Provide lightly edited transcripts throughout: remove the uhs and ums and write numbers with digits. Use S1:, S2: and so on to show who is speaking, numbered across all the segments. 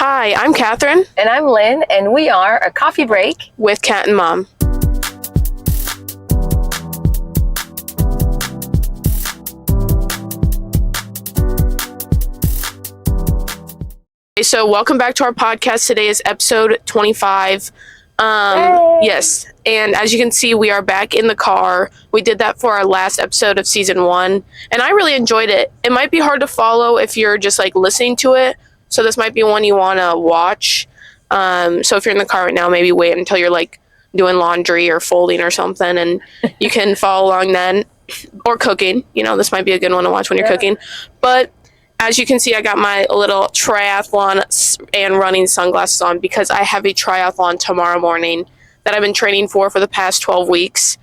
S1: Hi, I'm Catherine.
S2: And I'm Lynn, and we are a coffee break
S1: with Cat and Mom. So welcome back to our podcast. Today is episode 25. Yes, and as you can see, we are back in the car. We did that for our last episode of season 1, and I really enjoyed it. It might be hard to follow if you're just like listening to it, so this might be one you want to watch. So if you're in the car right now, maybe wait until you're like doing laundry or folding or something, and you can follow along then, or cooking. You know, this might be a good one to watch when you're cooking. But as you can see, I got my little triathlon and running sunglasses on because I have a triathlon tomorrow morning that I've been training for the past 12 weeks.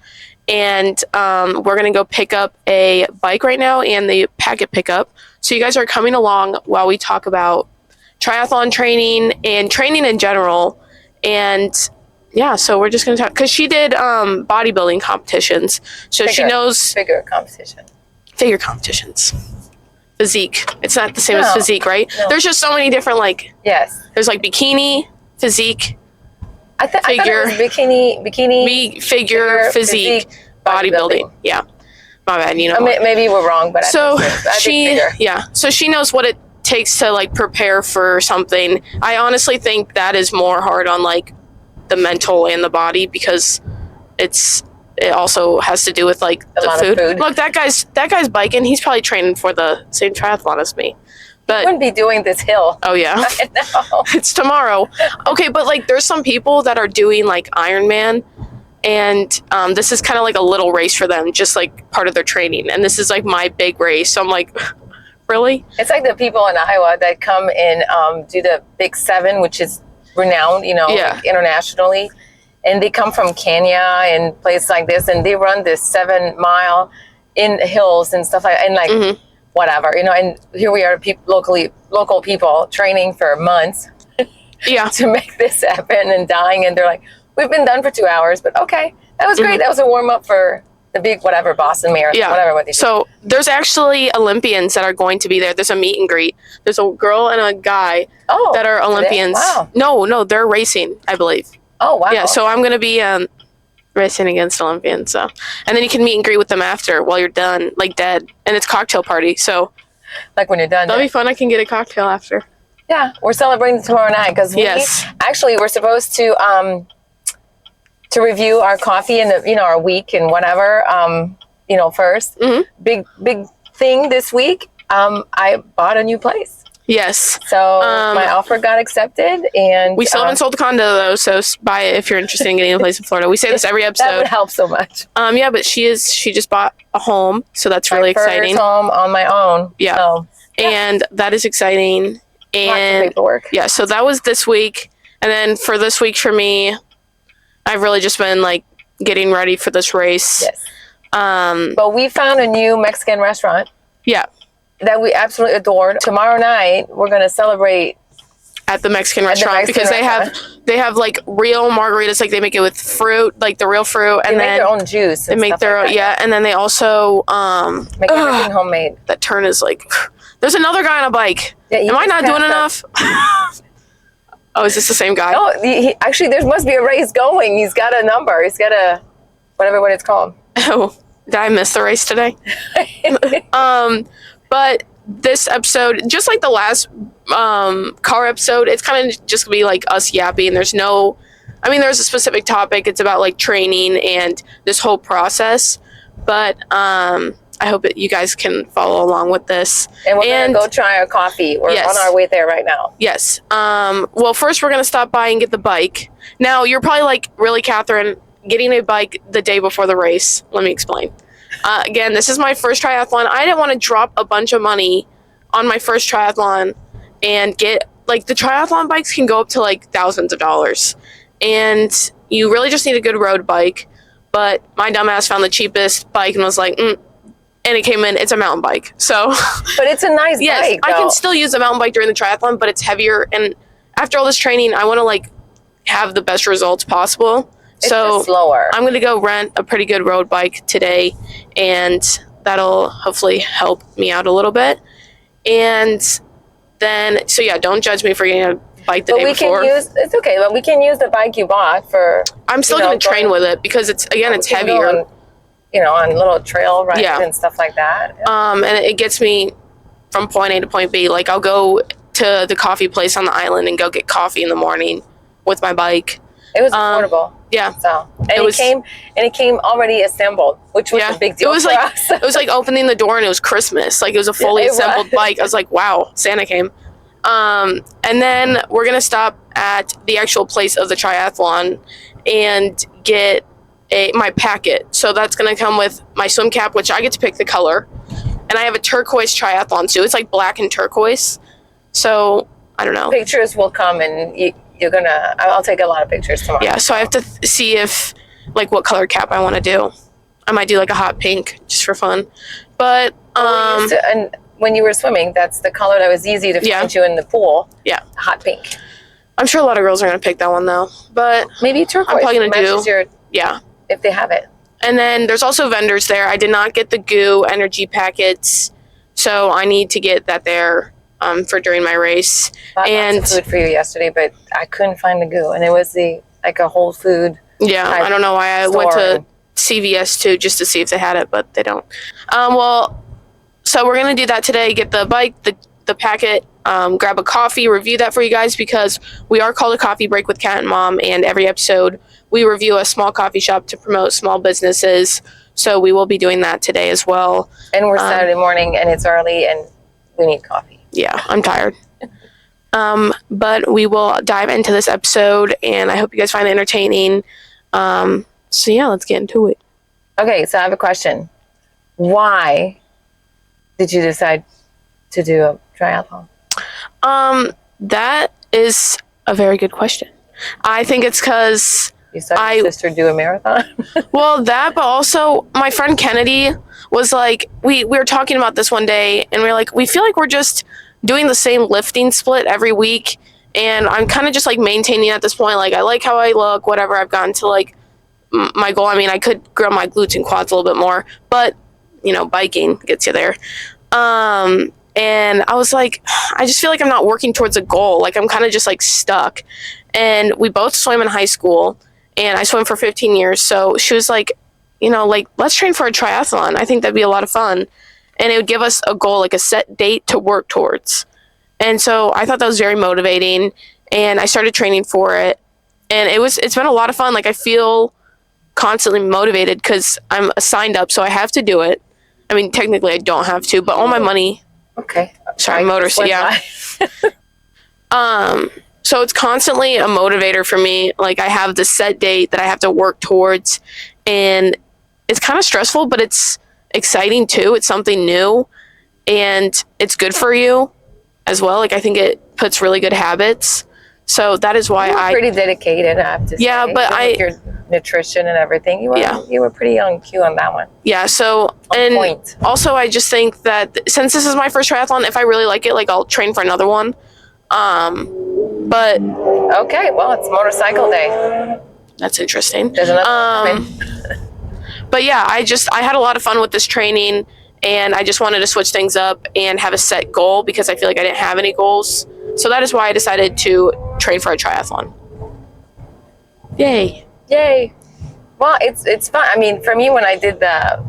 S1: And we're going to go pick up a bike right now and the packet pickup. So you guys are coming along while we talk about triathlon training and training in general. And yeah, so we're just going to talk because she did bodybuilding competitions. So she knows
S2: figure competitions.
S1: Physique. It's not the same as physique, right? No. There's just so many different there's like bikini, physique,
S2: I thought it was bikini,
S1: figure, physique, bodybuilding. Yeah. My bad, you know.
S2: Maybe we're wrong, but
S1: so so she knows what it takes to like prepare for something. I honestly think that is more hard on like the mental and the body because it also has to do with like the food. Look, that guy's biking. He's probably training for the same triathlon as me. But
S2: he wouldn't be doing this hill.
S1: Oh yeah.
S2: I know.
S1: It's tomorrow. Okay, but like there's some people that are doing like Ironman, and this is kind of like a little race for them, just like part of their training. And this is like my big race. So I'm like, really?
S2: It's like the people in Iowa that come and do the Big 7, which is renowned, like internationally. And they come from Kenya and places like this, and they run this 7-mile in hills and stuff like, and whatever, and here we are, local people training for months, to make this happen and dying, and they're like, we've been done for 2 hours, but okay, that was great. That was a warm up for the big Boston Marathon, whatever.
S1: So there's actually Olympians that are going to be there. There's a meet and greet. There's a girl and a guy that are Olympians.
S2: Wow.
S1: No, they're racing, I believe.
S2: Oh, wow.
S1: Yeah, so I'm going to be racing against Olympians. So. And then you can meet and greet with them after while you're done, like dead. And it's cocktail party, so.
S2: Like when you're done.
S1: That'll be fun. I can get a cocktail after.
S2: Yeah, we're celebrating tomorrow night because we're supposed to review our coffee and our week and whatever, first. Mm-hmm. Big thing this week, I bought a new place.
S1: Yes.
S2: So my offer got accepted, and
S1: we still haven't sold the condo though. So buy it if you're interested in getting a place in Florida. We say this every episode.
S2: That would help so much.
S1: Yeah, but she just bought a home, so that's really exciting.
S2: First home on my own.
S1: Yeah. So, and that is exciting. And
S2: lots of paperwork.
S1: Yeah. So that was this week, and then for this week for me, I've really just been like getting ready for this race.
S2: Yes. But we found a new Mexican restaurant.
S1: Yeah.
S2: That we absolutely adored. Tomorrow night, we're going to celebrate
S1: at the Mexican restaurant because they have like real margaritas, like they make it with fruit, like the real fruit, and
S2: they
S1: then
S2: make their own juice.
S1: They make their own, and then they also
S2: make everything homemade.
S1: That turn is like, there's another guy on a bike. Yeah, am I not doing enough? Oh, is this the same guy?
S2: No, actually, there must be a race going. He's got a number. He's got a what it's called.
S1: Oh, did I miss the race today? But this episode, just like the last car episode, it's kind of just gonna be like us yapping. There's a specific topic. It's about like training and this whole process. But I hope that you guys can follow along with this.
S2: And we're gonna go try our coffee. We're on our way there right now.
S1: Yes. Well, first we're gonna stop by and get the bike. Now you're probably like, really, Catherine, getting a bike the day before the race? Let me explain. Again, this is my first triathlon. I didn't want to drop a bunch of money on my first triathlon and get, like, the triathlon bikes can go up to, like, thousands of dollars. And you really just need a good road bike. But my dumbass found the cheapest bike and was like, and it came in, it's a mountain bike. So.
S2: But it's a nice bike, though.
S1: I can still use a mountain bike during the triathlon, but it's heavier. And after all this training, I want to, like, have the best results possible.
S2: It's just slower.
S1: I'm going to go rent a pretty good road bike today, and that'll hopefully help me out a little bit. And then, so yeah, don't judge me for getting a bike the day before.
S2: It's okay, but we can use the bike you bought for.
S1: I'm still going to train with it because it's heavier.
S2: On little trail rides and stuff like that. Yeah.
S1: And it gets me from point A to point B. Like, I'll go to the coffee place on the island and go get coffee in the morning with my bike.
S2: It was affordable.
S1: Yeah.
S2: So it came already assembled, which was a big deal for us.
S1: It was like opening the door and it was Christmas. Like, it was a fully assembled bike. I was like, wow, Santa came. And then we're gonna stop at the actual place of the triathlon and get my packet. So that's gonna come with my swim cap, which I get to pick the color, and I have a turquoise triathlon suit. It's like black and turquoise. So I don't know.
S2: Pictures will come, and you're gonna. I'll take a lot of pictures tomorrow.
S1: Yeah. So I have to see if what color cap I want to do. I might do like a hot pink just for fun, but
S2: and when you were swimming, that's the color that was easy to find you in the pool.
S1: Yeah.
S2: Hot pink.
S1: I'm sure a lot of girls are gonna pick that one though, but
S2: maybe turquoise.
S1: I'm probably gonna do.
S2: If they have it.
S1: And then there's also vendors there. I did not get the GU energy packets, so I need to get that there for during my race.
S2: I bought lots of food for you yesterday, but I couldn't find the GU, and it was a Whole Food.
S1: Yeah, I don't know why I went to CVS too just to see if they had it, but they don't. So we're gonna do that today. Get the bike, the packet, grab a coffee, review that for you guys because we are called a Coffee Break with Cat and Mom, and every episode we review a small coffee shop to promote small businesses. So we will be doing that today as well.
S2: And we're Saturday morning and it's early and we need coffee.
S1: Yeah, I'm tired. But we will dive into this episode and I hope you guys find it entertaining. So yeah, let's get into it.
S2: Okay, so I have a question. Why did you decide to do a triathlon?
S1: That is a very good question. I think it's because
S2: you saw your sister do a marathon?
S1: Well, that, but also my friend Kennedy was like, we were talking about this one day and we were like, we feel like we're just doing the same lifting split every week. And I'm kind of just like maintaining at this point. Like, I like how I look, whatever. I've gotten to like my goal. I mean, I could grow my glutes and quads a little bit more, but biking gets you there. And I was like, I just feel like I'm not working towards a goal. Like, I'm kind of just like stuck. And we both swam in high school and I swam for 15 years. So she was like, let's train for a triathlon. I think that'd be a lot of fun. And it would give us a goal, like a set date to work towards. And so I thought that was very motivating and I started training for it. And it's been a lot of fun. Like, I feel constantly motivated because I'm signed up, so I have to do it. I mean, technically I don't have to, but all my money.
S2: Okay.
S1: Sorry, yeah. So it's constantly a motivator for me. Like, I have this set date that I have to work towards, and it's kind of stressful, but it's exciting too. It's something new, and it's good for you as well. Like, I think it puts really good habits. So that is why
S2: I'm pretty dedicated, I have to say.
S1: Yeah, but
S2: your nutrition and everything. You were pretty on cue on that one.
S1: Yeah, so and point. Also I just think that since this is my first triathlon, if I really like it, like, I'll train for another one. But
S2: okay, well, it's motorcycle day.
S1: That's interesting.
S2: There's another
S1: but yeah, I had a lot of fun with this training, and I just wanted to switch things up and have a set goal because I feel like I didn't have any goals. So that is why I decided to train for a triathlon. Yay.
S2: Well, it's fun. I mean, for me, when I did the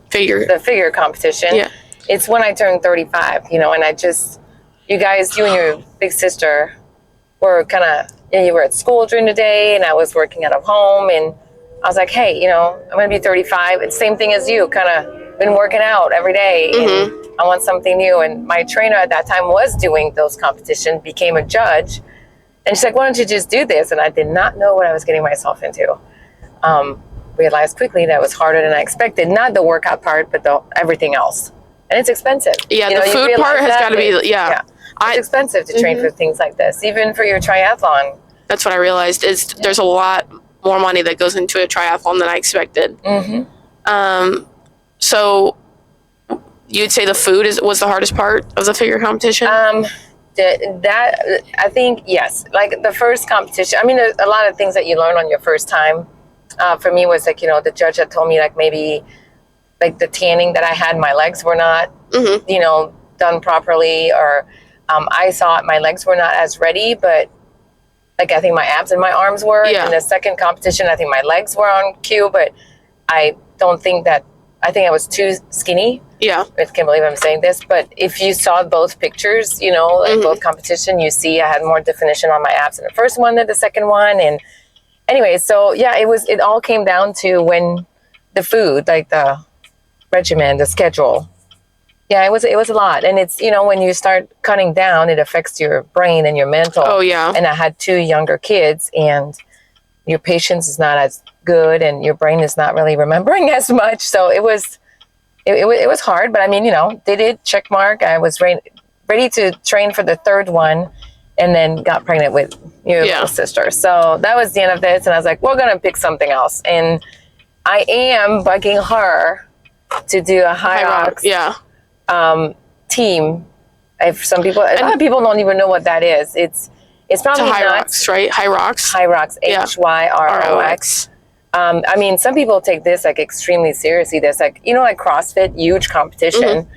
S2: figure competition, it's when I turned 35, and I just, you and your big sister were kind of, you were at school during the day and I was working out of home, and I was like, hey, I'm going to be 35. It's the same thing as you, kind of been working out every day.
S1: Mm-hmm.
S2: And I want something new. And my trainer at that time was doing those competitions, became a judge. And she's like, why don't you just do this? And I did not know what I was getting myself into. Realized quickly that it was harder than I expected. Not the workout part, but everything else. And it's expensive.
S1: Yeah, the food part has got to be,
S2: It's expensive to train for things like this, even for your triathlon.
S1: That's what I realized is there's a lot more money that goes into a triathlon than I expected.
S2: Mm-hmm.
S1: So you'd say the food was the hardest part of the figure competition?
S2: That I think, yes. Like the first competition, I mean, there's a lot of things that you learn on your first time. For me was like, the judge had told me like maybe like the tanning that I had, my legs were not, done properly, or I saw my legs were not as ready, but like I think my abs and my arms were.
S1: Yeah.
S2: In the second competition, I think my legs were on cue, but I don't think that, I think I was too skinny.
S1: Yeah.
S2: I can't believe I'm saying this, but if you saw both pictures, you know, like both competition, you see I had more definition on my abs in the first one than the second one. And anyway, so yeah, it all came down to when the food, like the regimen, the schedule. Yeah, it was a lot. And it's, you know, when you start cutting down, it affects your brain and your mental.
S1: Oh, yeah.
S2: And I had 2 younger kids, and your patience is not as good and your brain is not really remembering as much. So it was hard, but I mean, you know, they did check mark. I was ready to train for the third one, and then got pregnant with your little sister. So that was the end of this. And I was like, we're going to pick something else. And I am bugging her to do a high rocks team. If some people, a lot of people don't even know what that is. It's probably
S1: high rocks, right? High rocks.
S2: High rocks. HYROX. I mean, some people take this like extremely seriously. There's like, you know, like CrossFit, huge competition,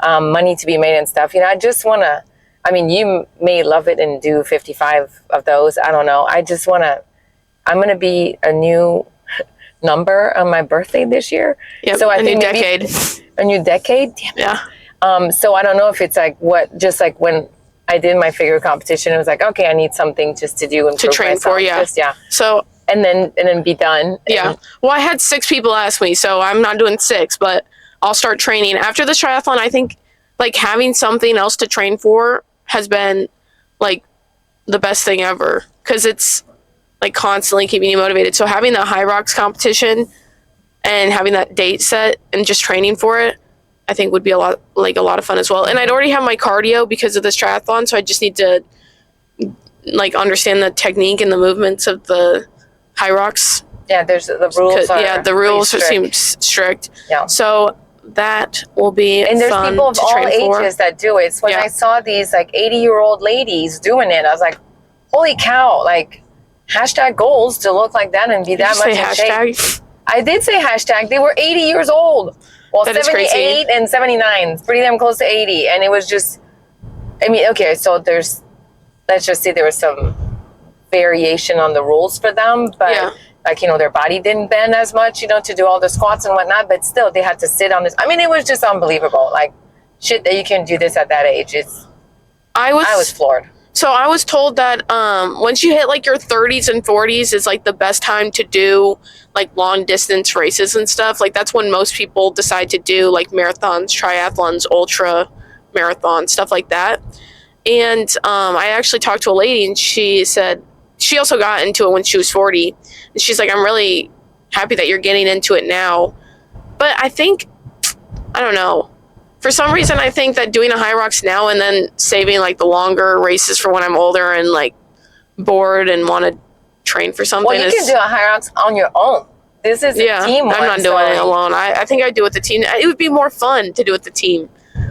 S2: money to be made and stuff. You know, I just want to, I mean, you may love it and do 55 of those. I don't know. I just want to, I'm going to be a new number on my birthday this year.
S1: Yep,
S2: so I think
S1: new decade.
S2: A new decade. Damn it.
S1: Yeah.
S2: So I don't know if it's like just like when I did my figure competition, it was like, okay, I need something just to do and
S1: to train for, So
S2: and then be done.
S1: Yeah. Well, I had 6 people ask me, so I'm not doing 6, but I'll start training after the triathlon. I think like having something else to train for has been like the best thing ever, because it's like constantly keeping you motivated. So having the high rocks competition and having that date set and just training for it, I think would be a lot of fun as well. And I'd already have my cardio because of this triathlon, so I just need to like understand the technique and the movements of the high rocks.
S2: Yeah, there's the rules.
S1: The rules seem strict.
S2: Yeah.
S1: So that will be
S2: and there's
S1: fun
S2: people of
S1: to
S2: all
S1: train
S2: ages
S1: for.
S2: that do it. So when I saw these like 80-year-old ladies doing it, I was like, holy cow! Like #goals to look like that and be that much in shape. I did say hashtag. They were 80 years old. Well,
S1: that
S2: 78 and 79. It's pretty damn close to 80. And it was just, I mean, okay, so let's just say there was some variation on the rules for them, but like, you know, their body didn't bend as much, you know, to do all the squats and whatnot, but still they had to sit on this. I mean, it was just unbelievable. Like, shit that you can do this at that age. I was floored.
S1: So I was told that once you hit like your 30s and 40s is like the best time to do like long distance races and stuff. Like that's when most people decide to do like marathons, triathlons, ultra marathons, stuff like that. And I actually talked to a lady, and she said she also got into it when she was 40. And she's like, I'm really happy that you're getting into it now. But I think, I don't know. For some reason, I think that doing a high rocks now and then saving like the longer races for when I'm older and like bored and want to train for something.
S2: Well, you can do a high rocks on your own. This is a team one.
S1: I'm not doing it alone. I think I'd do it with the team. It would be more fun to do it with the team.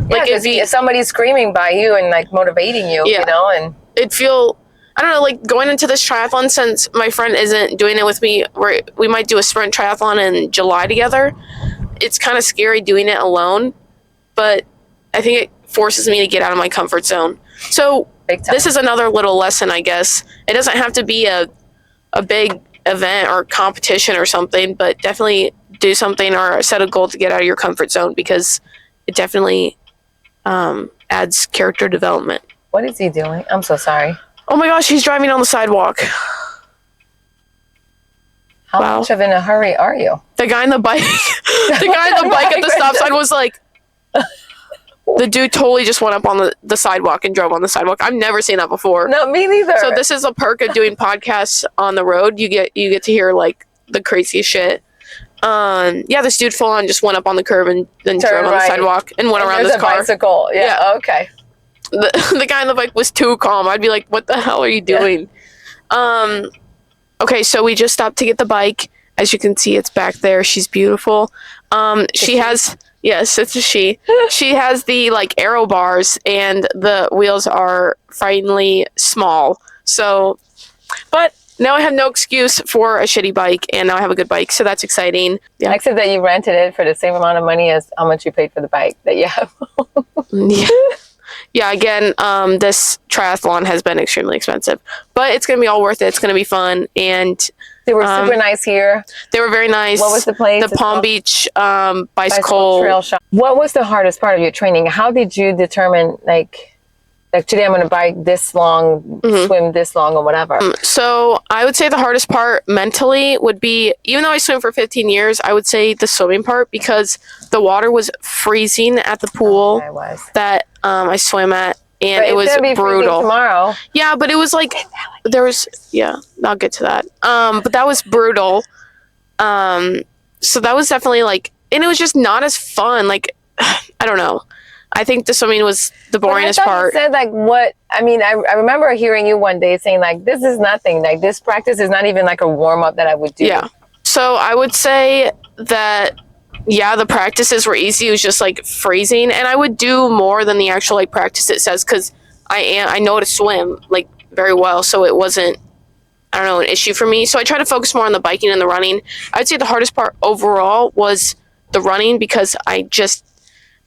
S2: Like if somebody's screaming by you and like motivating you, you know, and
S1: it'd feel, I don't know, like going into this triathlon, since my friend isn't doing it with me, we might do a sprint triathlon in July together. It's kind of scary doing it alone, but I think it forces me to get out of my comfort zone. So this is another little lesson, I guess. It doesn't have to be a big event or competition or something, but definitely do something or set a goal to get out of your comfort zone, because it definitely adds character development.
S2: What is he doing? I'm so sorry.
S1: Oh my gosh, he's driving on the sidewalk.
S2: How much of in a hurry are you?
S1: The guy on the bike, at the stop sign was like, the dude totally just went up on the sidewalk and drove on the sidewalk. I've never seen that before.
S2: No, me neither.
S1: So this is a perk of doing podcasts on the road. You get to hear like the craziest shit. This dude full on just went up on the curb and then drove on the sidewalk and went around this car.
S2: Bicycle. Yeah. Okay.
S1: The guy on the bike was too calm. I'd be like, what the hell are you doing? Okay, so we just stopped to get the bike. As you can see, it's back there. She's beautiful. She has, yes, it's a she. She has the like aero bars, and the wheels are frighteningly small. So, but now I have no excuse for a shitty bike, and now I have a good bike, so that's exciting. Yeah.
S2: Except that you rented it for the same amount of money as how much you paid for the bike that you have.
S1: Yeah. Yeah, again, this triathlon has been extremely expensive, but it's going to be all worth it. It's going to be fun. And
S2: they were super nice here.
S1: They were very nice.
S2: What was the place?
S1: The Palm Beach bicycle
S2: trail shop. What was the hardest part of your training? How did you determine, like today I'm going to bike this long, swim this long, or whatever?
S1: So I would say the hardest part mentally would be, even though I swam for 15 years, I would say the swimming part, because the water was freezing at the pool that I swam at, and it was brutal.
S2: Tomorrow.
S1: Yeah, but it was like there was I'll get to that. But that was brutal. So that was definitely like, and it was just not as fun. Like, I don't know. I think the swimming was the boringest part.
S2: You said like what? I mean, I remember hearing you one day saying like, this is nothing. Like this practice is not even like a warm up that I would do.
S1: Yeah. So I would say that, yeah, the practices were easy. It was just like freezing, and I would do more than the actual like practice it says, because I know how to swim like very well. So it wasn't, I don't know, an issue for me. So I try to focus more on the biking and the running. I'd say the hardest part overall was the running, because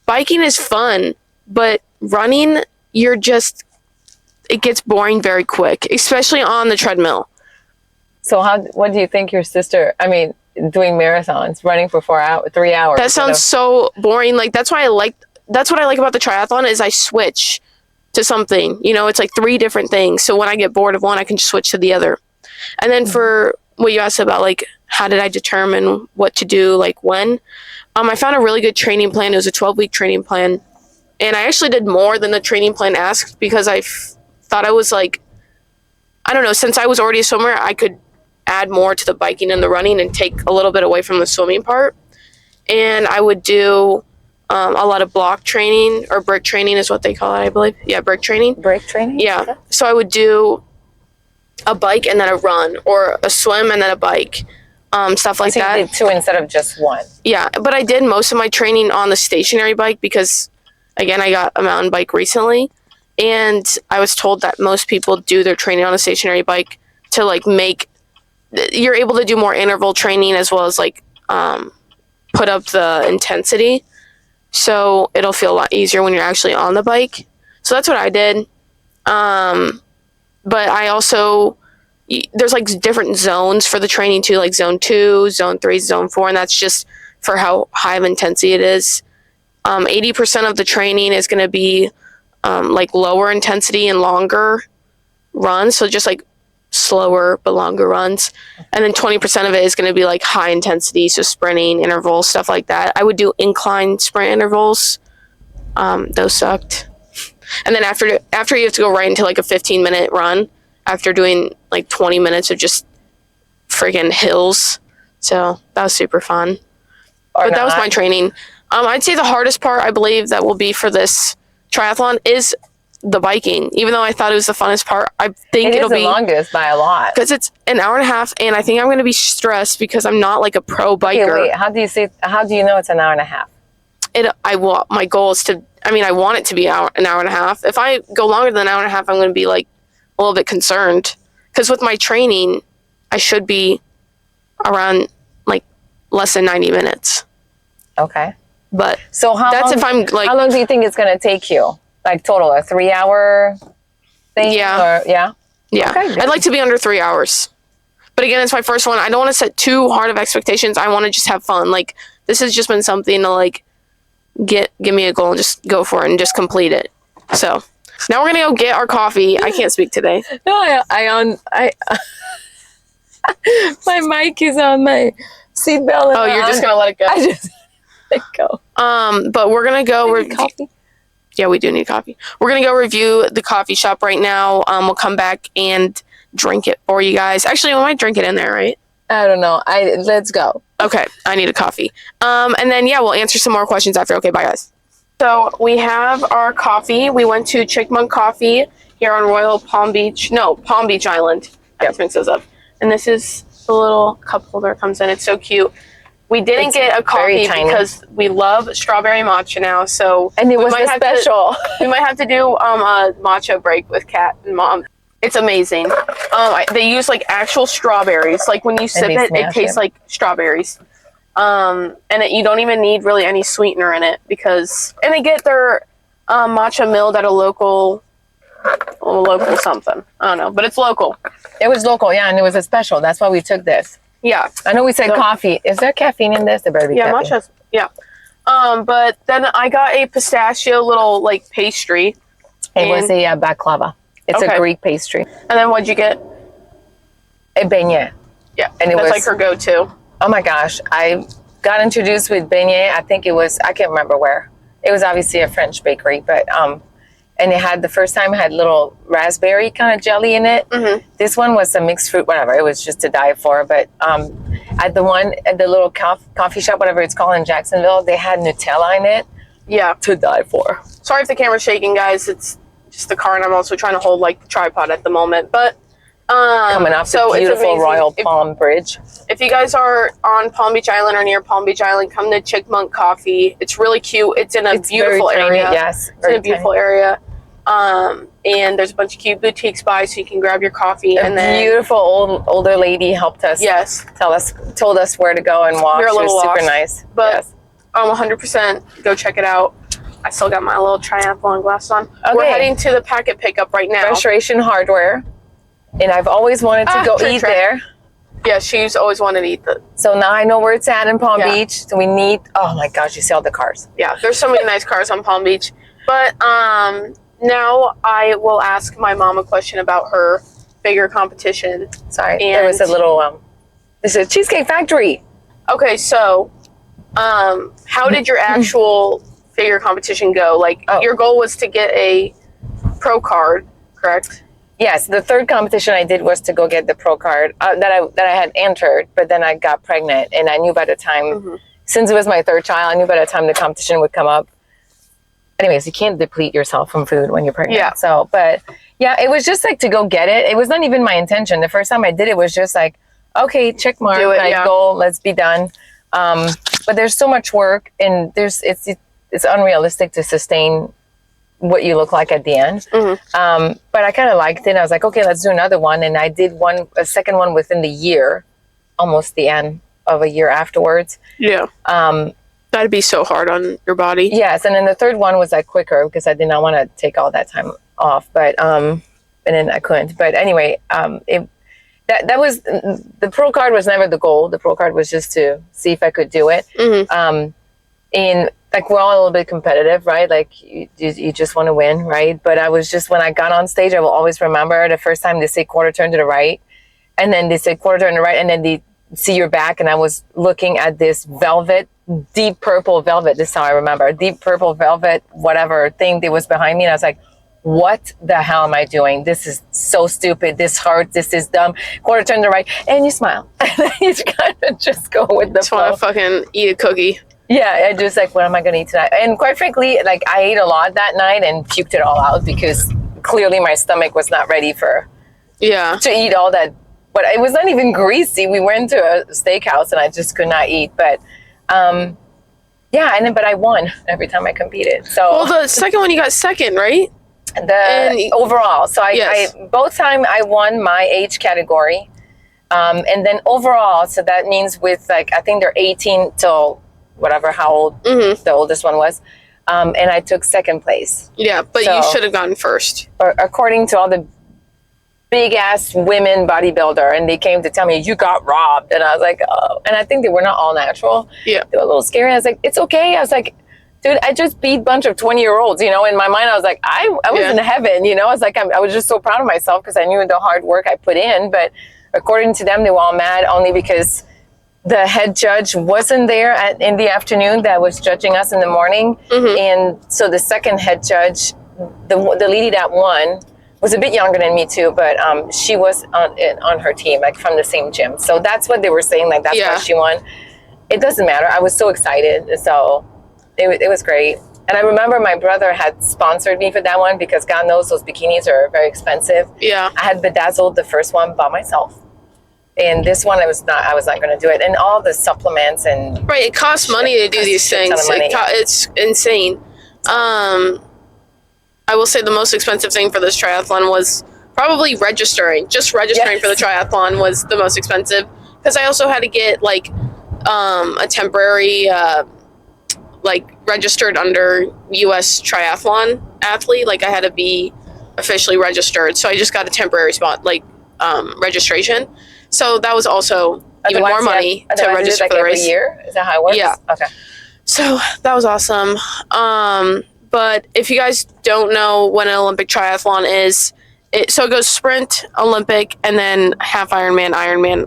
S1: biking is fun, but running, it gets boring very quick, especially on the treadmill.
S2: So what do you think your sister, doing marathons, running for 3 hours?
S1: That sounds so boring. Like, that's what I like about the triathlon is I switch to something, it's like 3 different things. So when I get bored of one, I can just switch to the other. And then for what you asked about, like, how did I determine what to do, like when? I found a really good training plan. It was a 12-week training plan. And I actually did more than the training plan asked, because I thought I was like, I don't know, since I was already a swimmer, I could add more to the biking and the running and take a little bit away from the swimming part. And I would do a lot of block training, or brick training is what they call it, I believe. Yeah, brick training.
S2: Brick training?
S1: Yeah.
S2: Okay.
S1: So I would do a bike and then a run, or a swim and then a bike. Stuff like that.
S2: You did 2 instead of just 1.
S1: Yeah, but I did most of my training on the stationary bike, because, again, I got a mountain bike recently, and I was told that most people do their training on a stationary bike to, like, you're able to do more interval training, as well as, like, put up the intensity, so it'll feel a lot easier when you're actually on the bike. So that's what I did. But I also, there's like different zones for the training too, like zone 2, zone 3, zone 4, and that's just for how high of intensity it is. 80% of the training is going to be like lower intensity and longer runs, so just like slower but longer runs. And then 20% of it is going to be like high intensity, so sprinting, intervals, stuff like that. I would do incline sprint intervals. Those sucked. And then after you have to go right into like a 15-minute run after doing like 20 minutes of just friggin' hills. So that was super fun. But that was my training. I'd say the hardest part, I believe, that will be for this triathlon is the biking. Even though I thought it was the funnest part, I think it'll be
S2: the longest by a lot.
S1: Because it's an hour and a half, and I think I'm going to be stressed because I'm not like a pro biker.
S2: Okay, wait, how do you know it's an hour and a half?
S1: My goal is to, I want it to be an hour and a half. If I go longer than an hour and a half, I'm going to be like a little bit concerned. Because with my training, I should be around like less than 90 minutes.
S2: Okay.
S1: But
S2: so how long do you think it's going to take you? Like total, a 3-hour thing?
S1: Yeah.
S2: Yeah?
S1: Yeah. Okay, I'd like to be under 3 hours. But again, it's my first one. I don't want to set too hard of expectations. I want to just have fun. Like, this has just been something to like give me a goal and just go for it and just complete it. So now we're gonna go get our coffee. I can't speak today.
S2: No, my mic is on my seatbelt.
S1: Oh, you're just gonna let it go.
S2: I just let it go.
S1: But we're gonna go
S2: coffee.
S1: Yeah, we do need coffee. We're gonna go review the coffee shop right now. We'll come back and drink it for you guys. Actually, we might drink it in there, right?
S2: I don't know. Let's go.
S1: Okay, I need a coffee. And then we'll answer some more questions after. Okay, bye guys. So we have our coffee. We went to Chickmunk Coffee here on Palm Beach Island. That's mixed those up. And this is the little cup holder it comes in. It's so cute. We didn't get a coffee because we love strawberry matcha now.
S2: And it was special.
S1: We might have to do a matcha break with Kat and Mom. It's amazing. They use like actual strawberries. Like when you sip it, it tastes like strawberries. And you don't even need really any sweetener in it and they get their matcha milled at a local something. I don't know, but it's local.
S2: It was local, yeah, and it was a special. That's why we took this.
S1: Yeah.
S2: I know we said coffee. Is there caffeine in this? There better be caffeine.
S1: Matcha's, yeah. But then I got a pistachio little, like, pastry.
S2: It was a baklava. It's a Greek pastry.
S1: And then what'd you get?
S2: A beignet.
S1: Yeah, and that's like her go-to.
S2: Oh my gosh, I got introduced with beignet. I think it was, I can't remember where. It was obviously a French bakery, but and it had, the first time it had little raspberry kind of jelly in it. Mm-hmm. This one was a mixed fruit, whatever. It was just to die for. But at the little coffee shop, whatever it's called in Jacksonville, they had Nutella in it.
S1: Yeah,
S2: to die for.
S1: Sorry if the camera's shaking, guys. It's just the car, and I'm also trying to hold like the tripod at the moment. But
S2: coming off the beautiful Royal Palm Bridge.
S1: If you guys are on Palm Beach Island or near Palm Beach Island, come to Chickmunk Coffee. It's really cute. It's in a beautiful area.
S2: Yes,
S1: it's in a beautiful area. And there's a bunch of cute boutiques by, so you can grab your coffee. And then
S2: beautiful older lady helped us.
S1: Yes,
S2: told us where to go and walk. She was super nice.
S1: But yes. 100% go check it out. I still got my little triathlon glasses on. Okay. We're heading to the packet pickup right now.
S2: Restoration Hardware. And I've always wanted to go eat there.
S1: Yeah, she's always wanted to eat that.
S2: So now I know where it's at in Palm Beach. So we need, oh my gosh, you see all the cars.
S1: Yeah, there's so many nice cars on Palm Beach. But now I will ask my mom a question about her figure competition.
S2: Sorry, there was a little, this is a Cheesecake Factory.
S1: Okay, so how did your actual figure competition go? Like, your goal was to get a pro card, correct?
S2: Yes, the third competition I did was to go get the pro card that I had entered, but then I got pregnant, and I knew by the time, since it was my third child, I knew by the time the competition would come up. Anyways, you can't deplete yourself from food when you're pregnant. Yeah. So, but yeah, it was just like to go get it. It was not even my intention. The first time I did it was just like, okay, check mark, goal, let's be done. But there's so much work, and it's unrealistic to sustain what you look like at the end. But I kind of liked it. I was like, okay, let's do another one. And I did a second one within the year, almost the end of a year afterwards. Yeah.
S1: That'd be so hard on your body.
S2: Yes. And then the third one was like quicker because I did not want to take all that time off, but, and then I couldn't. But anyway, that was, the pro card was never the goal. The pro card was just to see if I could do it. And like, we're all a little bit competitive, right? Like you just want to win, right? But I was just, when I got on stage, I will always remember the first time they say quarter turn to the right, and then they say quarter turn to the right, and then they see your back, and I was looking at this velvet, deep purple velvet. This is how I remember, deep purple velvet, whatever thing that was behind me, and I was like, what the hell am I doing? This is so stupid. This hurts. This is dumb. Quarter turn to the right, and you smile, and then you kind of just go with the flow.
S1: I just want to fucking eat a cookie.
S2: Yeah, I just like, what am I going to eat tonight? And quite frankly, like, I ate a lot that night and puked it all out because clearly my stomach was not ready to eat all that. But it was not even greasy. We went to a steakhouse and I just could not eat. But but I won every time I competed. So
S1: well, the second one you got second, right?
S2: Overall. So I both time I won my age category, and then overall. So that means with like, I think they're 18 till whatever, how old the oldest one was. And I took second place.
S1: Yeah, but you should have gotten first.
S2: According to all the big ass women bodybuilder, and they came to tell me, you got robbed. And I was like, oh. And I think they were not all natural. Yeah. They were a little scary. I was like, it's okay. I was like, dude, I just beat a bunch of 20-year-olds, you know. In my mind, I was like, I was in heaven, you know. I was like, I was just so proud of myself because I knew the hard work I put in. But according to them, they were all mad only because the head judge wasn't there in the afternoon that was judging us in the morning. And so the second head judge, the lady that won, was a bit younger than me too, but she was on her team, like from the same gym. So that's what they were saying, like that's why she won. It doesn't matter. I was so excited. So it was great. And I remember my brother had sponsored me for that one because God knows those bikinis are very expensive. Yeah. I had bedazzled the first one by myself. And this one, I was not going to do it. And all the supplements and...
S1: Right, it costs money to do these things. It's insane. I will say the most expensive thing for this triathlon was probably registering. Just registering for the triathlon was the most expensive. Because I also had to get, like, a temporary... like registered under US Triathlon athlete. Like I had to be officially registered. So I just got a temporary spot, like registration. So that was also even more money to register for the race.
S2: Every year? Is that how it works?
S1: Yeah.
S2: Okay.
S1: So that was awesome. But if you guys don't know what an Olympic triathlon is, it goes sprint, Olympic, and then half Ironman, Ironman.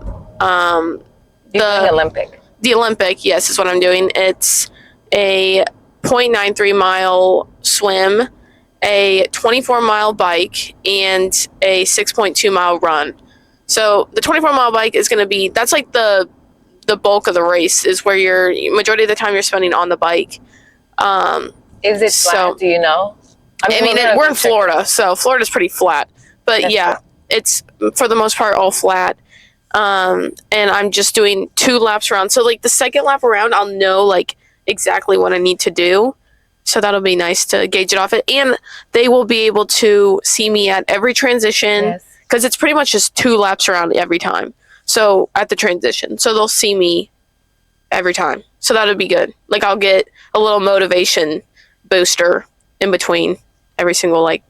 S2: You're doing Olympic.
S1: The Olympic, yes, is what I'm doing. It's a 0.93 mile swim, a 24-mile bike, and a 6.2 mile run. So the 24-mile bike is going to be, that's like the bulk of the race, is where majority of the time you're spending on the bike.
S2: Is it flat? Do you know?
S1: I mean we're in Florida, so Florida's pretty flat. But that's cool. It's for the most part all flat. And I'm just doing 2 laps around. So like the second lap around, I'll know like exactly what I need to do. So that'll be nice to gauge it off it. And they will be able to see me at every transition, because it's pretty much just 2 laps around every time. So at the transition, so they'll see me every time. So that'll be good. Like I'll get a little motivation booster in between every single like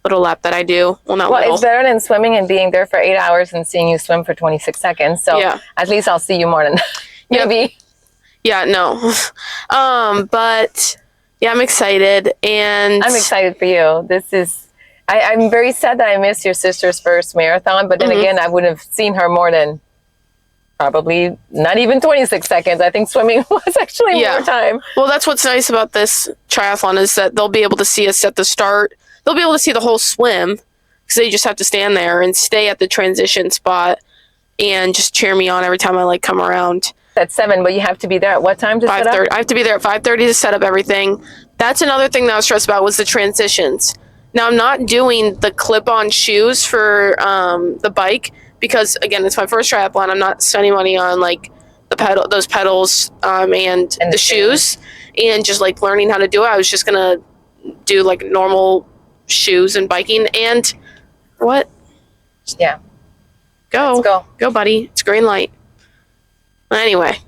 S1: little lap that I do. Well,
S2: it's better than swimming and being there for 8 hours and seeing you swim for 26 seconds. So at least I'll see you more than that. Maybe.
S1: Yeah, no. But yeah, I'm excited, and
S2: I'm excited for you. This is, I'm very sad that I missed your sister's first marathon, but then again, I would have seen her more than probably not even 26 seconds. I think swimming was actually more time.
S1: Well, that's what's nice about this triathlon, is that they'll be able to see us at the start. They'll be able to see the whole swim, because they just have to stand there and stay at the transition spot and just cheer me on every time I like come around.
S2: At 7, but you have to be there at what time to set up?
S1: I have to be there at 5:30 to set up everything. That's another thing that I was stressed about, was the transitions. Now I'm not doing the clip-on shoes for the bike, because again, it's my first triathlon. I'm not spending money on like those pedals and the shoes, and just like learning how to do it. I was just gonna do like normal shoes and biking. And what?
S2: Yeah.
S1: Let's go, buddy. It's green light. Anyway,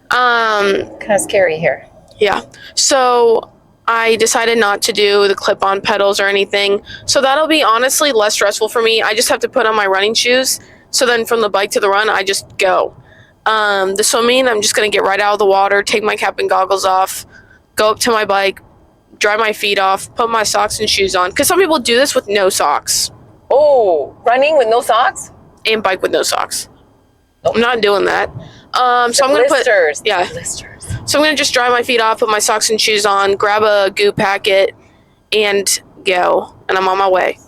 S2: kind of scary here.
S1: Yeah. So I decided not to do the clip-on pedals or anything. So that'll be honestly less stressful for me. I just have to put on my running shoes. So then from the bike to the run, I just go. The swimming, I'm just going to get right out of the water, take my cap and goggles off, go up to my bike, dry my feet off, put my socks and shoes on. Because some people do this with no socks.
S2: Oh, running with no socks?
S1: And bike with no socks. Nope. I'm not doing that. So I'm going to put... Blisters. So I'm going to just dry my feet off, put my socks and shoes on, grab a goo packet, and go. And I'm on my way.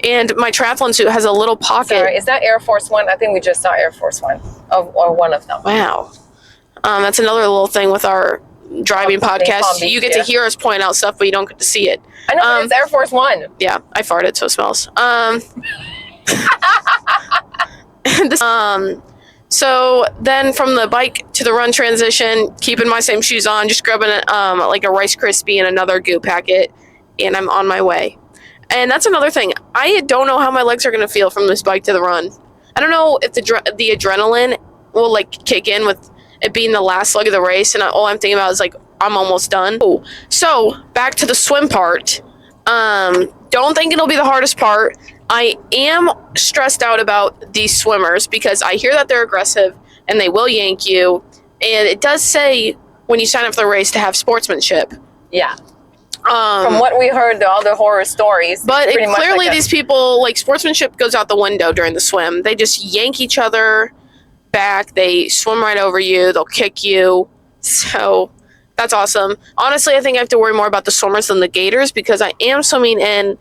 S1: And my triathlon suit has a little pocket.
S2: Sorry, is that Air Force One? I think we just saw Air Force One, or one of them.
S1: Wow. That's another little thing with our driving podcast. You get to hear us point out stuff, but you don't get to see it.
S2: I know, but it's Air Force One.
S1: Yeah, I farted, so it smells. So then from the bike to the run transition, keeping my same shoes on, just grabbing like a Rice Krispie and another goo packet, and I'm on my way. And that's another thing. I don't know how my legs are going to feel from this bike to the run. I don't know if the adrenaline will like kick in with it being the last leg of the race, and all I'm thinking about is like I'm almost done. Oh, so back to the swim part. Don't think it'll be the hardest part. I am stressed out about these swimmers because I hear that they're aggressive and they will yank you. And it does say when you sign up for the race to have sportsmanship.
S2: Yeah. From what we heard, all the horror stories.
S1: But clearly like these people, like, sportsmanship goes out the window during the swim. They just yank each other back. They swim right over you. They'll kick you. So that's awesome. Honestly, I think I have to worry more about the swimmers than the gators because I am swimming in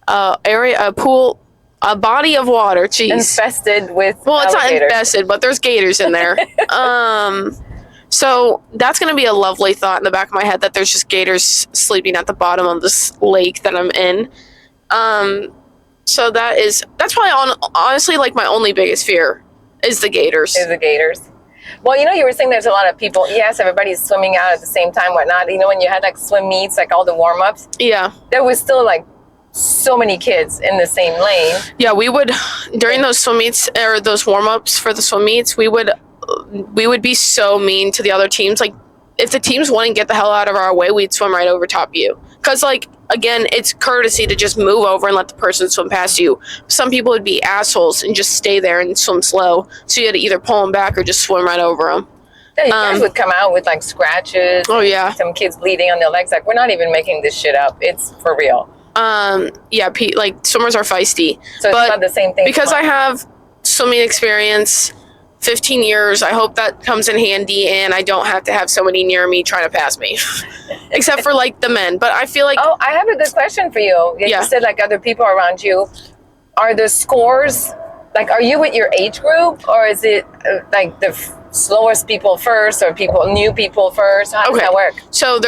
S1: a pool, a body of water. Jeez.
S2: Infested with
S1: Well, it's not infested, but there's gators in there. So that's going to be a lovely thought in the back of my head that there's just gators sleeping at the bottom of this lake that I'm in. So that's probably honestly like my only biggest fear is the gators. Well,
S2: you were saying there's a lot of people. Yes, everybody's swimming out at the same time, whatnot. When you had like swim meets, like all the warm-ups.
S1: Yeah.
S2: There was still like so many kids in the same lane.
S1: Yeah, we would, during those swim meets or those warm-ups for the swim meets, we would be so mean to the other teams. Like, if the teams wouldn't get the hell out of our way, we'd swim right over top of you. Because, like, again, it's courtesy to just move over and let the person swim past you. Some people would be assholes and just stay there and swim slow. So you had to either pull them back or just swim right over them.
S2: Yeah, you guys would come out with, like, scratches.
S1: Oh, yeah.
S2: Some kids bleeding on their legs. Like, we're not even making this shit up. It's for real.
S1: Yeah, like, swimmers are feisty.
S2: So it's not the same thing.
S1: Because I have swimming experience, 15 years, I hope that comes in handy and I don't have to have somebody near me trying to pass me. Except for, like, the men. But I feel like...
S2: Oh, I have a good question for you. You said, like, other people around you. Are the scores... Like, are you with your age group? Or is it, like, the slowest people first or new people first? How does that work?
S1: So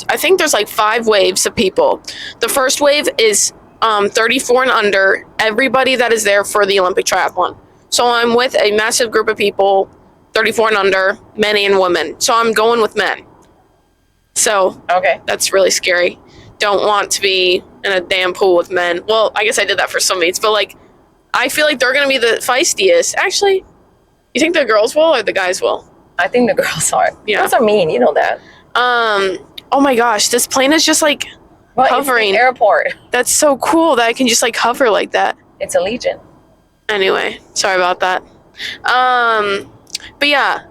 S1: I think there's, like, 5 waves of people. The first wave is 34 and under, everybody that is there for the Olympic triathlon. So I'm with a massive group of people, 34 and under, men and women. So I'm going with men. So that's really scary. Don't want to be in a damn pool with men. Well, I guess I did that for some meets, but, like, I feel like they're going to be the feistiest. Actually, you think the girls will or the guys will?
S2: I think the girls are.
S1: Yeah.
S2: Girls are mean, you know that.
S1: Oh my gosh, this plane is just, like, hovering.
S2: It's the airport.
S1: That's so cool that I can just, like, hover like that.
S2: It's a Legion.
S1: Anyway, sorry about that. But yeah,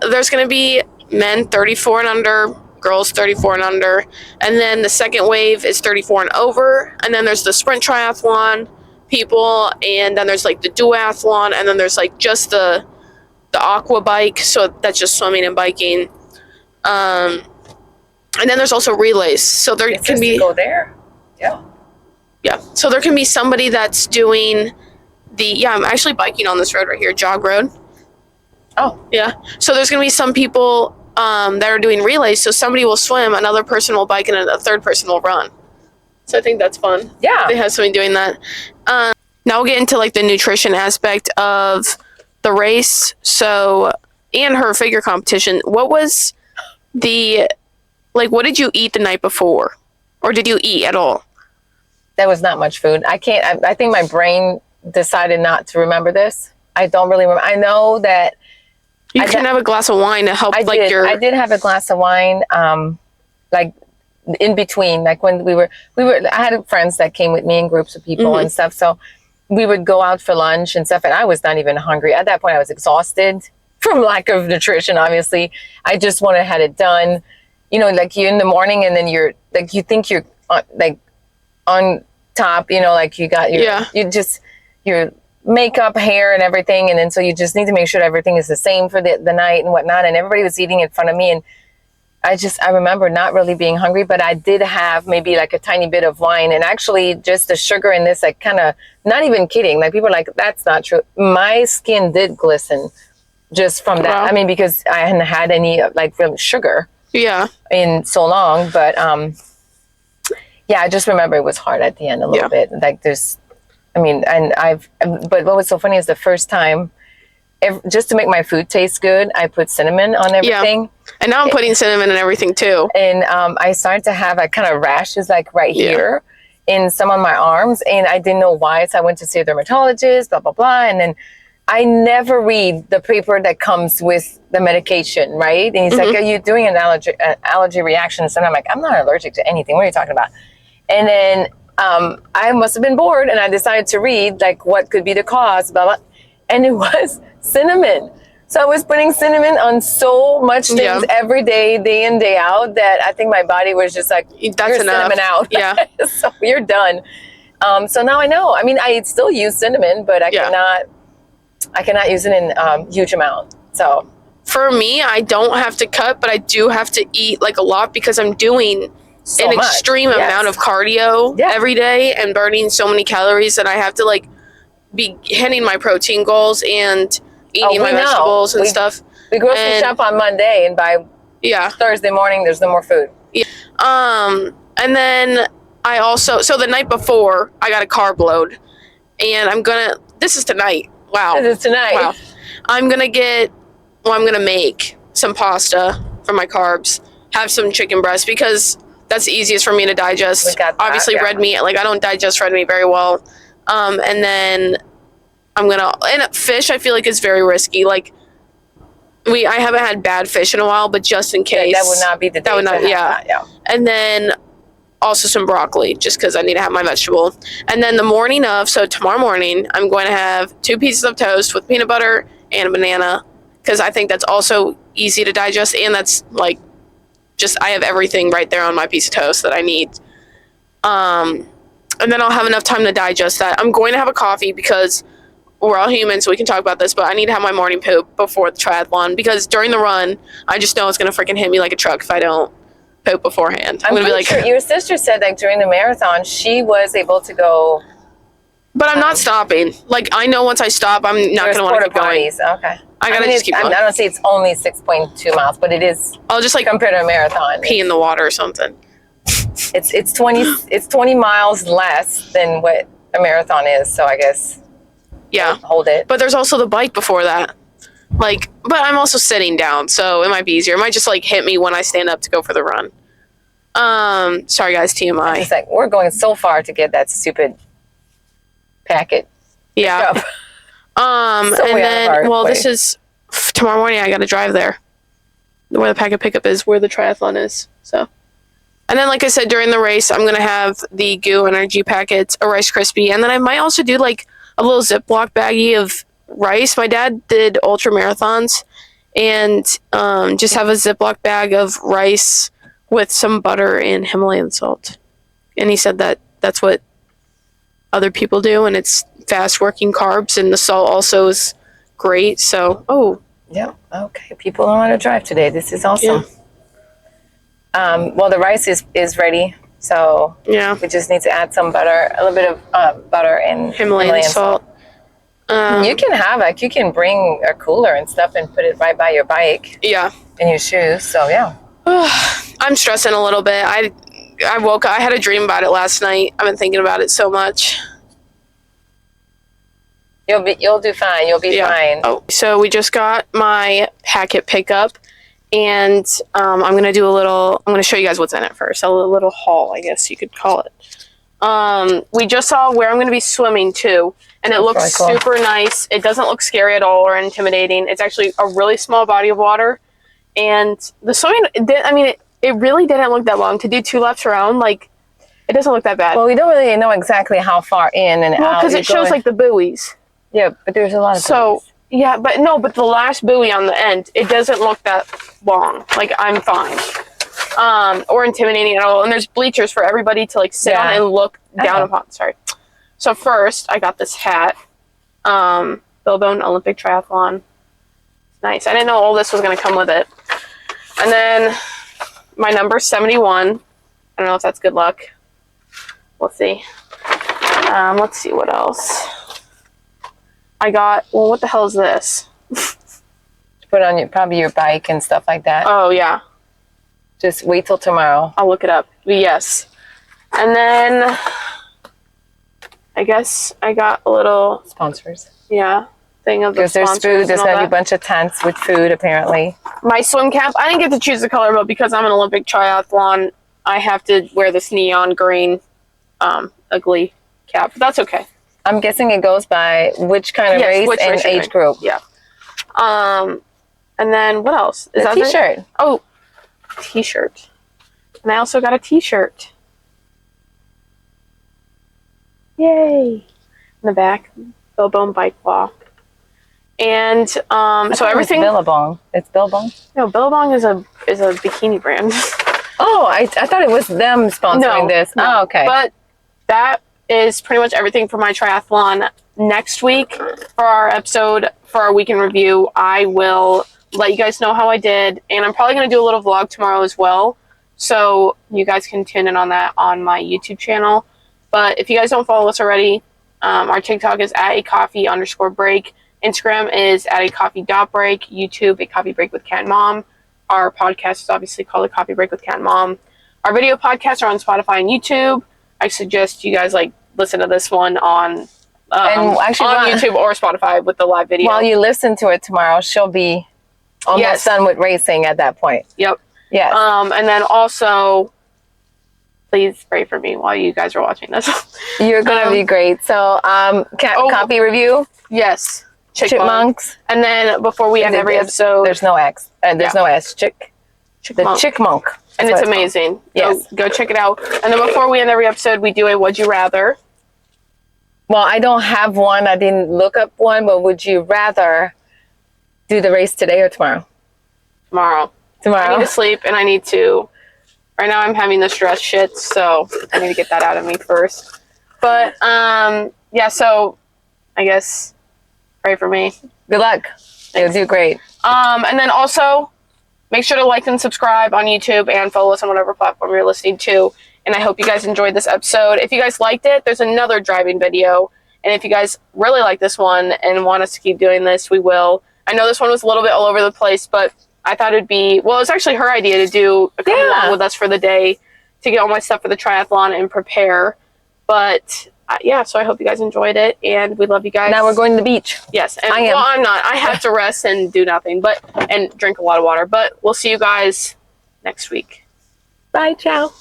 S1: there's going to be men 34 and under, girls 34 and under, and then the second wave is 34 and over, and then there's the sprint triathlon people, and then there's, like, the duathlon, and then there's, like, just the aqua bike, so that's just swimming and biking. And then there's also relays, so there can be...
S2: go there?
S1: Yeah, so there can be somebody that's doing... I'm actually biking on this road right here, Jog Road.
S2: Oh.
S1: Yeah. So there's going to be some people that are doing relays. So somebody will swim, another person will bike, and a third person will run. So I think that's fun.
S2: Yeah.
S1: They have somebody doing that. Now we'll get into, like, the nutrition aspect of the race. So, and her figure competition. What was what did you eat the night before? Or did you eat at all?
S2: There was not much food. I think my brain decided not to remember this. I don't really remember. I know that
S1: you can have a glass of wine to help. I
S2: did have a glass of wine, like in between, like when we were. I had friends that came with me in groups of people and stuff. So we would go out for lunch and stuff, and I was not even hungry at that point. I was exhausted from lack of nutrition. Obviously, I just wanted to have it done. You know, like you're in the morning, and then you're like you think you're on top. You know, like you got your makeup, hair, and everything, and then so you just need to make sure everything is the same for the night and whatnot. And everybody was eating in front of me, and I remember not really being hungry, but I did have maybe like a tiny bit of wine, and actually just the sugar in this, like kind of not even kidding. Like people are like, that's not true. My skin did glisten just from that. Wow. I mean, because I hadn't had any like real sugar in so long, but I just remember it was hard at the end a little bit. Like but what was so funny is the first time, just to make my food taste good, I put cinnamon on everything. Yeah.
S1: And now I'm putting cinnamon in everything too.
S2: And I started to have a kind of rashes like right here in some of my arms. And I didn't know why. So I went to see a dermatologist, blah, blah, blah. And then I never read the paper that comes with the medication, right? And he's like, are you doing an allergy reaction? And I'm like, I'm not allergic to anything. What are you talking about? And then I must have been bored, and I decided to read like what could be the cause, blah, blah. And it was cinnamon. So I was putting cinnamon on so much things every day in, day out, that I think my body was just like, that's enough. Cinnamon out.
S1: Yeah.
S2: So you're done. So now I know. I mean, I still use cinnamon, but I cannot use it in huge amount. So
S1: for me, I don't have to cut, but I do have to eat like a lot because I'm doing an extreme amount of cardio every day and burning so many calories that I have to like be hitting my protein goals and eating my vegetables and stuff.
S2: We grocery shop on Monday, and by Thursday morning there's no more food.
S1: Yeah. And then I also, so the night before I got a carb load, and this is tonight. Wow.
S2: This is tonight.
S1: Wow. I'm gonna make some pasta for my carbs, have some chicken breast because that's the easiest for me to digest. Obviously red meat, like I don't digest red meat very well. And then and fish I feel like is very risky. Like I haven't had bad fish in a while, but just in case.
S2: That would not be the day.
S1: That would not,
S2: to
S1: yeah.
S2: have that, yeah.
S1: And then also some broccoli, just because I need to have my vegetable. And then the morning of, so tomorrow morning, I'm going to have 2 pieces of toast with peanut butter and a banana, because I think that's also easy to digest, and that's like, just, I have everything right there on my piece of toast that I need. And then I'll have enough time to digest that. I'm going to have a coffee because we're all human, so we can talk about this, but I need to have my morning poop before the triathlon, because during the run, I just know it's going to freaking hit me like a truck if I don't poop beforehand. I'm going to be like...
S2: Sure. Your sister said that during the marathon, she was able to go...
S1: But I'm not stopping. Like, I know once I stop, I'm not going to want to keep going.
S2: Okay.
S1: I got to just keep going.
S2: I don't say it's only 6.2 miles, but it is...
S1: I'll just, like,
S2: compared to a marathon.
S1: Pee in the water or something.
S2: It's 20 miles less than what a marathon is, so I guess...
S1: Yeah.
S2: Hold it.
S1: But there's also the bike before that. Like, but I'm also sitting down, so it might be easier. It might just, like, hit me when I stand up to go for the run. Sorry, guys, TMI.
S2: It's like, we're going so far to get that stupid packet.
S1: Yeah. And then, well, this is tomorrow morning. I got to drive there. Where the packet pickup is, where the triathlon is. So, and then, like I said, during the race, I'm going to have the Goo Energy packets, a Rice Krispie, and then I might also do, like, a little Ziploc baggie of rice. My dad did ultra marathons, and just have a Ziploc bag of rice with some butter and Himalayan salt. And he said that that's what other people do, and it's fast working carbs, and the salt also is great. So,
S2: yeah, okay. People know how to drive today. This is awesome. Yeah. Well, the rice is ready. So
S1: yeah,
S2: we just need to add some butter, a little bit of butter and
S1: Himalayan salt.
S2: You can bring a cooler and stuff and put it right by your bike.
S1: Yeah.
S2: In your shoes. So yeah.
S1: I'm stressing a little bit. I woke up. I had a dream about it last night. I've been thinking about it so much.
S2: You'll do fine. You'll be fine.
S1: Oh, so we just got my packet pickup. And I'm going to show you guys what's in it first. A little haul, I guess you could call it. We just saw where I'm going to be swimming too. And it looks super nice. It doesn't look scary at all or intimidating. It's actually a really small body of water. And the swimming, it really didn't look that long. To do 2 laps around, like, it doesn't look that bad.
S2: Well, we don't really know exactly how far in and out.
S1: Because it shows, like, the buoys.
S2: Yeah, but there's a lot of buoys.
S1: Yeah, but the last buoy on the end, it doesn't look that long. Like, I'm fine. Or intimidating at all. And there's bleachers for everybody to, like, sit on and look down upon. Sorry. So first, I got this hat. Billabong Olympic Triathlon. It's nice. I didn't know all this was going to come with it. And then my number 71. I don't know if that's good luck. We'll see. Let's see what else. I got, well, what the hell is this?
S2: Put on probably your bike and stuff like that.
S1: Oh, yeah.
S2: Just wait till tomorrow.
S1: I'll look it up. Yes. And then I guess I got a little...
S2: Sponsors.
S1: Yeah. Thing of the sponsors.
S2: There's food. There's going to be a bunch of tents with food, apparently.
S1: My swim cap. I didn't get to choose the color, but because I'm an Olympic triathlon, I have to wear this neon green ugly cap. But that's okay.
S2: I'm guessing it goes by which kind of race and age group.
S1: Yeah. And then what else?
S2: Is that t-shirt?
S1: Oh, t-shirt. And I also got a t-shirt. Yay! In the back, Billabong Bike Walk. And so everything.
S2: It's Billabong. It's Billabong.
S1: No, Billabong is a bikini brand.
S2: Oh, I thought it was them sponsoring this.
S1: No.
S2: Oh, okay.
S1: But that is pretty much everything for my triathlon. Next week, for our episode, for our weekend review, I will let you guys know how I did. And I'm probably going to do a little vlog tomorrow as well. So you guys can tune in on that on my YouTube channel. But if you guys don't follow us already, our TikTok is @acoffee_break. Instagram is @acoffee.break. YouTube, A Coffee Break with Cat and Mom. Our podcast is obviously called A Coffee Break with Cat and Mom. Our video podcasts are on Spotify and YouTube. I suggest you guys listen to this one on YouTube or Spotify with the live video.
S2: While you listen to it tomorrow, she'll be almost done with racing at that point.
S1: Yep.
S2: Yes.
S1: And then also, please pray for me while you guys are watching this.
S2: You're gonna be great. So, coffee review.
S1: Yes.
S2: chipmunks.
S1: And then before we end every episode,
S2: there's no X. There's no S. The chickmunk.
S1: And it's amazing.
S2: Yes.
S1: Go check it out. And then before we end every episode, we do a Would You Rather.
S2: Well, I don't have one. I didn't look up one, but would you rather do the race today or tomorrow?
S1: Tomorrow. I need to sleep and I need to. Right now I'm having the stress shit, so I need to get that out of me first. But yeah, so I guess pray for me.
S2: Good luck. You'll do great.
S1: And then also make sure to like and subscribe on YouTube and follow us on whatever platform you're listening to. And I hope you guys enjoyed this episode. If you guys liked it, there's another driving video. And if you guys really like this one and want us to keep doing this, we will. I know this one was a little bit all over the place, but I thought it'd be, well, it was actually her idea to do come along with us for the day to get all my stuff for the triathlon and prepare. But yeah, so I hope you guys enjoyed it and we love you guys.
S2: Now we're going to the beach.
S1: Yes. And well, I'm not. I have to rest and do nothing, and drink a lot of water. But we'll see you guys next week.
S2: Bye, ciao.